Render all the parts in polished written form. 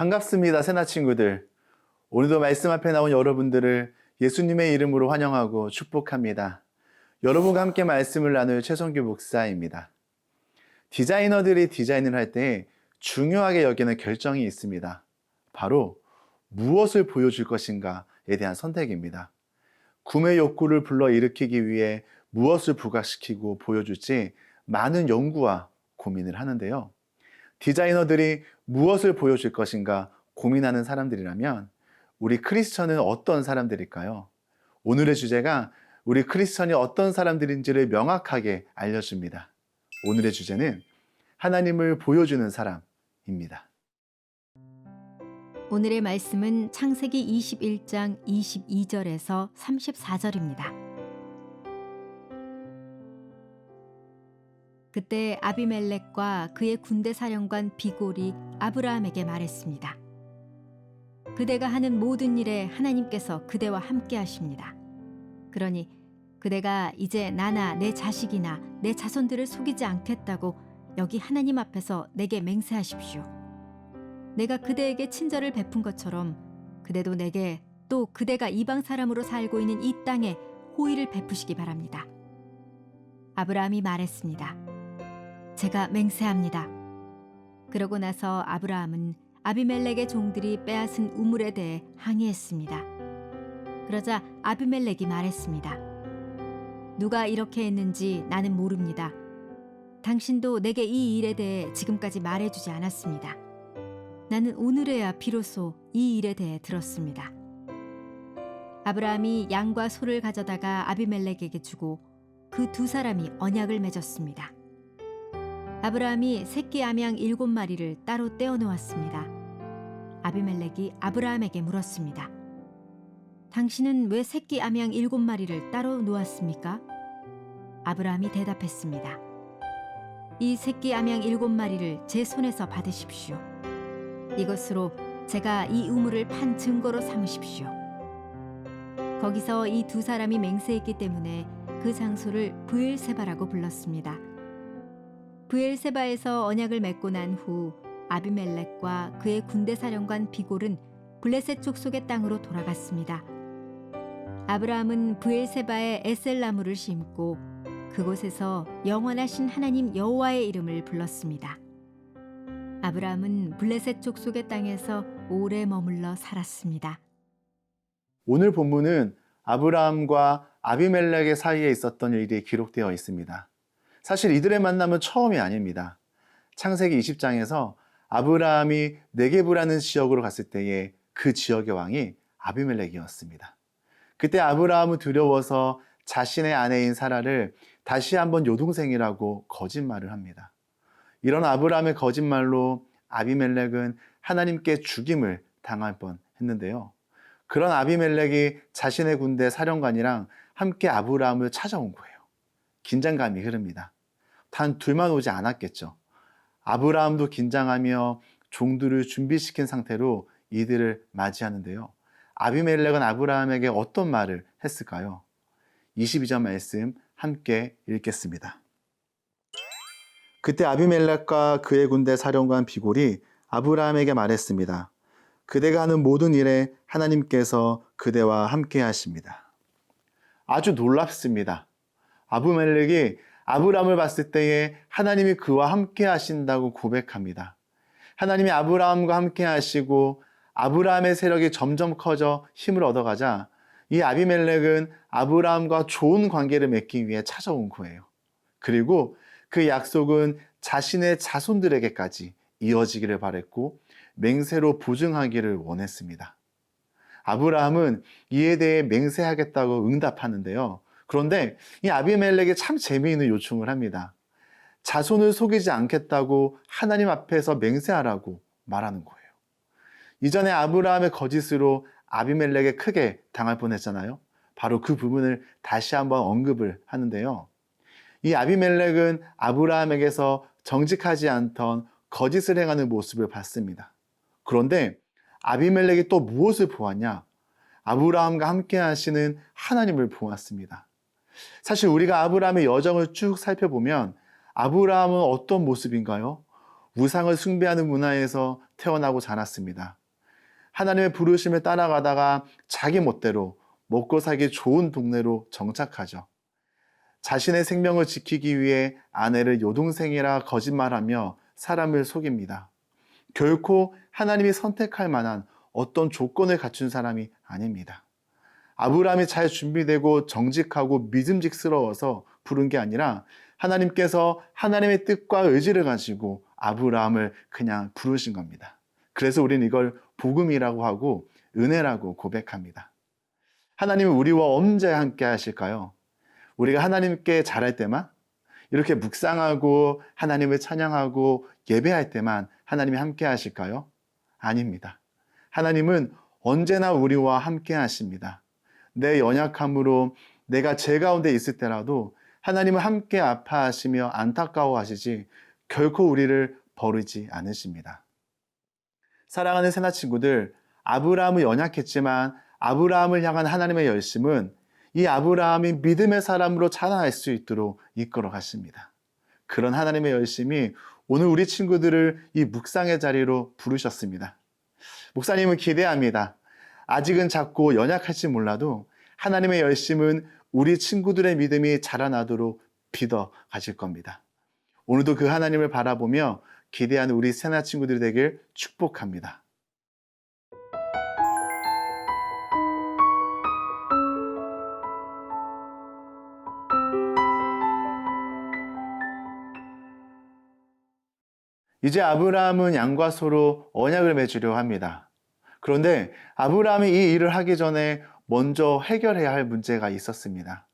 반갑습니다, 새나 친구들. 오늘도 말씀 앞에 나온 여러분들을 예수님의 이름으로 환영하고 축복합니다. 여러분과 함께 말씀을 나눌 최성규 목사입니다. 디자이너들이 디자인을 할 때 중요하게 여기는 결정이 있습니다. 바로 무엇을 보여줄 것인가에 대한 선택입니다. 구매 욕구를 불러일으키기 위해 무엇을 부각시키고 보여줄지 많은 연구와 고민을 하는데요. 디자이너들이 무엇을 보여줄 것인가 고민하는 사람들이라면 우리 크리스천은 어떤 사람들일까요? 오늘의 주제가 우리 크리스천이 어떤 사람들인지를 명확하게 알려줍니다. 오늘의 주제는 하나님을 보여주는 사람입니다. 오늘의 말씀은 창세기 21장 22절에서 34절입니다. 그때 아비멜렉과 그의 군대 사령관 비골이 아브라함에게 말했습니다. 그대가 하는 모든 일에 하나님께서 그대와 함께 하십니다. 그러니 그대가 이제 나나 내 자식이나 내 자손들을 속이지 않겠다고 여기 하나님 앞에서 내게 맹세하십시오. 내가 그대에게 친절을 베푼 것처럼 그대도 내게 또 그대가 이방 사람으로 살고 있는 이 땅에 호의를 베푸시기 바랍니다. 아브라함이 말했습니다. 제가 맹세합니다. 그러고 나서 아브라함은 아비멜렉의 종들이 빼앗은 우물에 대해 항의했습니다. 그러자 아비멜렉이 말했습니다. 누가 이렇게 했는지 나는 모릅니다. 당신도 내게 이 일에 대해 지금까지 말해주지 않았습니다. 나는 오늘에야 비로소 이 일에 대해 들었습니다. 아브라함이 양과 소를 가져다가 아비멜렉에게 주고 그 두 사람이 언약을 맺었습니다. 아브라함이 새끼 암양 7마리를 따로 떼어 놓았습니다. 아비멜렉이 아브라함에게 물었습니다. 당신은 왜 새끼 암양 7마리를 따로 놓았습니까? 아브라함이 대답했습니다. 이 새끼 암양 7마리를 제 손에서 받으십시오. 이것으로 제가 이 우물을 판 증거로 삼으십시오. 거기서 이 두 사람이 맹세했기 때문에 그 장소를 브엘세바라고 불렀습니다. 브엘세바에서 언약을 맺고 난 후 아비멜렉과 그의 군대 사령관 비골은 블레셋 족속의 땅으로 돌아갔습니다. 아브라함은 브엘세바에 에셀나무를 심고 그곳에서 영원하신 하나님 여호와의 이름을 불렀습니다. 아브라함은 블레셋 족속의 땅에서 오래 머물러 살았습니다. 오늘 본문은 아브라함과 아비멜렉의 사이에 있었던 일이 기록되어 있습니다. 사실 이들의 만남은 처음이 아닙니다. 창세기 20장에서 아브라함이 네게브라는 지역으로 갔을 때에 그 지역의 왕이 아비멜렉이었습니다. 그때 아브라함은 두려워서 자신의 아내인 사라를 다시 한번 여동생이라고 거짓말을 합니다. 이런 아브라함의 거짓말로 아비멜렉은 하나님께 죽임을 당할 뻔했는데요. 그런 아비멜렉이 자신의 군대 사령관이랑 함께 아브라함을 찾아온 거예요. 긴장감이 흐릅니다. 단 둘만 오지 않았겠죠. 아브라함도 긴장하며 종들을 준비시킨 상태로 이들을 맞이하는데요. 아비멜렉은 아브라함에게 어떤 말을 했을까요? 22절 말씀 함께 읽겠습니다. 그때 아비멜렉과 그의 군대 사령관 비골이 아브라함에게 말했습니다. 그대가 하는 모든 일에 하나님께서 그대와 함께 하십니다. 아주 놀랍습니다. 아비멜렉이 아브라함을 봤을 때에 하나님이 그와 함께 하신다고 고백합니다. 하나님이 아브라함과 함께 하시고 아브라함의 세력이 점점 커져 힘을 얻어가자 이 아비멜렉은 아브라함과 좋은 관계를 맺기 위해 찾아온 거예요. 그리고 그 약속은 자신의 자손들에게까지 이어지기를 바랬고 맹세로 보증하기를 원했습니다. 아브라함은 이에 대해 맹세하겠다고 응답하는데요. 그런데 이 아비멜렉이 참 재미있는 요청을 합니다. 자손을 속이지 않겠다고 하나님 앞에서 맹세하라고 말하는 거예요. 이전에 아브라함의 거짓으로 아비멜렉에 크게 당할 뻔했잖아요. 바로 그 부분을 다시 한번 언급을 하는데요. 이 아비멜렉은 아브라함에게서 정직하지 않던 거짓을 행하는 모습을 봤습니다. 그런데 아비멜렉이 또 무엇을 보았냐? 아브라함과 함께 하시는 하나님을 보았습니다. 사실 우리가 아브라함의 여정을 쭉 살펴보면 아브라함은 어떤 모습인가요? 우상을 숭배하는 문화에서 태어나고 자랐습니다. 하나님의 부르심을 따라가다가 자기 멋대로 먹고 살기 좋은 동네로 정착하죠. 자신의 생명을 지키기 위해 아내를 여동생이라 거짓말하며 사람을 속입니다. 결코 하나님이 선택할 만한 어떤 조건을 갖춘 사람이 아닙니다. 아브라함이 잘 준비되고 정직하고 믿음직스러워서 부른 게 아니라 하나님께서 하나님의 뜻과 의지를 가지고 아브라함을 그냥 부르신 겁니다. 그래서 우리는 이걸 복음이라고 하고 은혜라고 고백합니다. 하나님은 우리와 언제 함께 하실까요? 우리가 하나님께 잘할 때만, 이렇게 묵상하고 하나님을 찬양하고 예배할 때만 하나님이 함께 하실까요? 아닙니다. 하나님은 언제나 우리와 함께 하십니다. 내 연약함으로 내가 죄 가운데 있을 때라도 하나님은 함께 아파하시며 안타까워하시지 결코 우리를 버리지 않으십니다. 사랑하는 새나 친구들, 아브라함은 연약했지만 아브라함을 향한 하나님의 열심은 이 아브라함이 믿음의 사람으로 자라날 수 있도록 이끌어 가십니다. 그런 하나님의 열심이 오늘 우리 친구들을 이 묵상의 자리로 부르셨습니다. 목사님은 기대합니다. 아직은 작고 연약할지 몰라도 하나님의 열심은 우리 친구들의 믿음이 자라나도록 믿어 가실 겁니다. 오늘도 그 하나님을 바라보며 기대하는 우리 새나 친구들이 되길 축복합니다. 이제 아브라함은 양과 소로 언약을 맺으려 합니다. 그런데 아브라함이 이 일을 하기 전에 먼저 해결해야 할 문제가 있었습니다.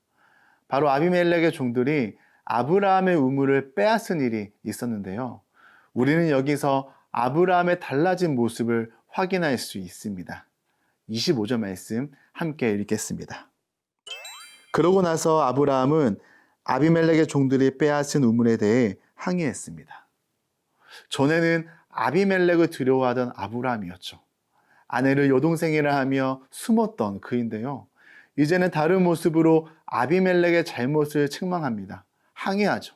바로 아비멜렉의 종들이 아브라함의 우물을 빼앗은 일이 있었는데요. 우리는 여기서 아브라함의 달라진 모습을 확인할 수 있습니다. 25절 말씀 함께 읽겠습니다. 그러고 나서 아브라함은 아비멜렉의 종들이 빼앗은 우물에 대해 항의했습니다. 전에는 아비멜렉을 두려워하던 아브라함이었죠. 아내를 여동생이라 하며 숨었던 그인데요. 이제는 다른 모습으로 아비멜렉의 잘못을 책망합니다. 항의하죠.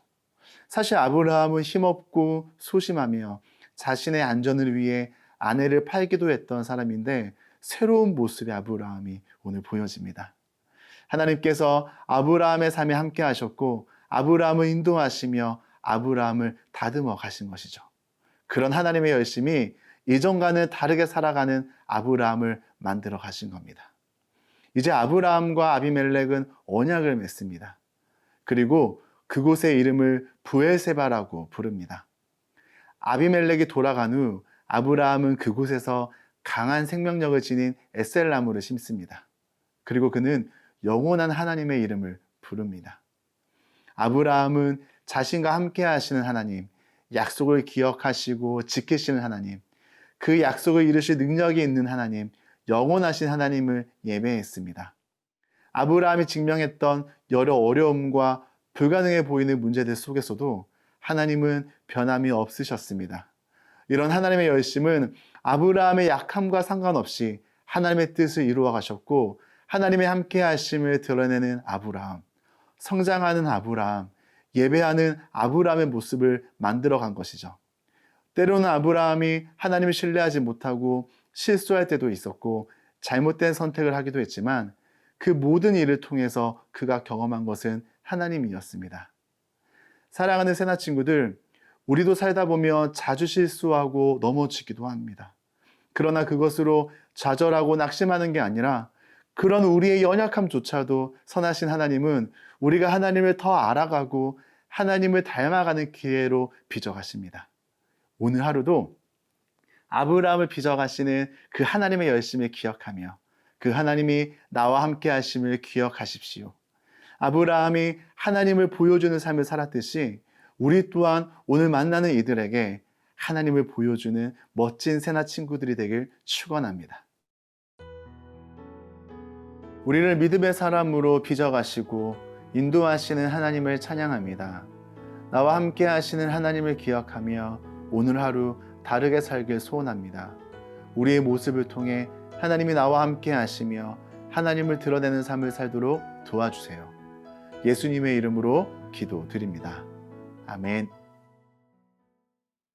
사실 아브라함은 힘없고 소심하며 자신의 안전을 위해 아내를 팔기도 했던 사람인데 새로운 모습의 아브라함이 오늘 보여집니다. 하나님께서 아브라함의 삶에 함께 하셨고 아브라함을 인도하시며 아브라함을 다듬어 가신 것이죠. 그런 하나님의 열심이 이전과는 다르게 살아가는 아브라함을 만들어 가신 겁니다. 이제 아브라함과 아비멜렉은 언약을 맺습니다. 그리고 그곳의 이름을 브엘세바라고 부릅니다. 아비멜렉이 돌아간 후 아브라함은 그곳에서 강한 생명력을 지닌 에셀나무를 심습니다. 그리고 그는 영원한 하나님의 이름을 부릅니다. 아브라함은 자신과 함께 하시는 하나님, 약속을 기억하시고 지키시는 하나님, 그 약속을 이루실 능력이 있는 하나님, 영원하신 하나님을 예배했습니다. 아브라함이 직면했던 여러 어려움과 불가능해 보이는 문제들 속에서도 하나님은 변함이 없으셨습니다. 이런 하나님의 열심은 아브라함의 약함과 상관없이 하나님의 뜻을 이루어 가셨고 하나님의 함께 하심을 드러내는 아브라함, 성장하는 아브라함, 예배하는 아브라함의 모습을 만들어 간 것이죠. 때로는 아브라함이 하나님을 신뢰하지 못하고 실수할 때도 있었고 잘못된 선택을 하기도 했지만 그 모든 일을 통해서 그가 경험한 것은 하나님이었습니다. 사랑하는 새나 친구들, 우리도 살다 보면 자주 실수하고 넘어지기도 합니다. 그러나 그것으로 좌절하고 낙심하는 게 아니라 그런 우리의 연약함조차도 선하신 하나님은 우리가 하나님을 더 알아가고 하나님을 닮아가는 기회로 빚어가십니다. 오늘 하루도 아브라함을 빚어가시는 그 하나님의 열심을 기억하며 그 하나님이 나와 함께 하심을 기억하십시오. 아브라함이 하나님을 보여주는 삶을 살았듯이 우리 또한 오늘 만나는 이들에게 하나님을 보여주는 멋진 새나 친구들이 되길 축원합니다. 우리를 믿음의 사람으로 빚어가시고 인도하시는 하나님을 찬양합니다. 나와 함께 하시는 하나님을 기억하며 오늘 하루 다르게 살길 소원합니다. 우리의 모습을 통해 하나님이 나와 함께 하시며 하나님을 드러내는 삶을 살도록 도와주세요. 예수님의 이름으로 기도드립니다. 아멘.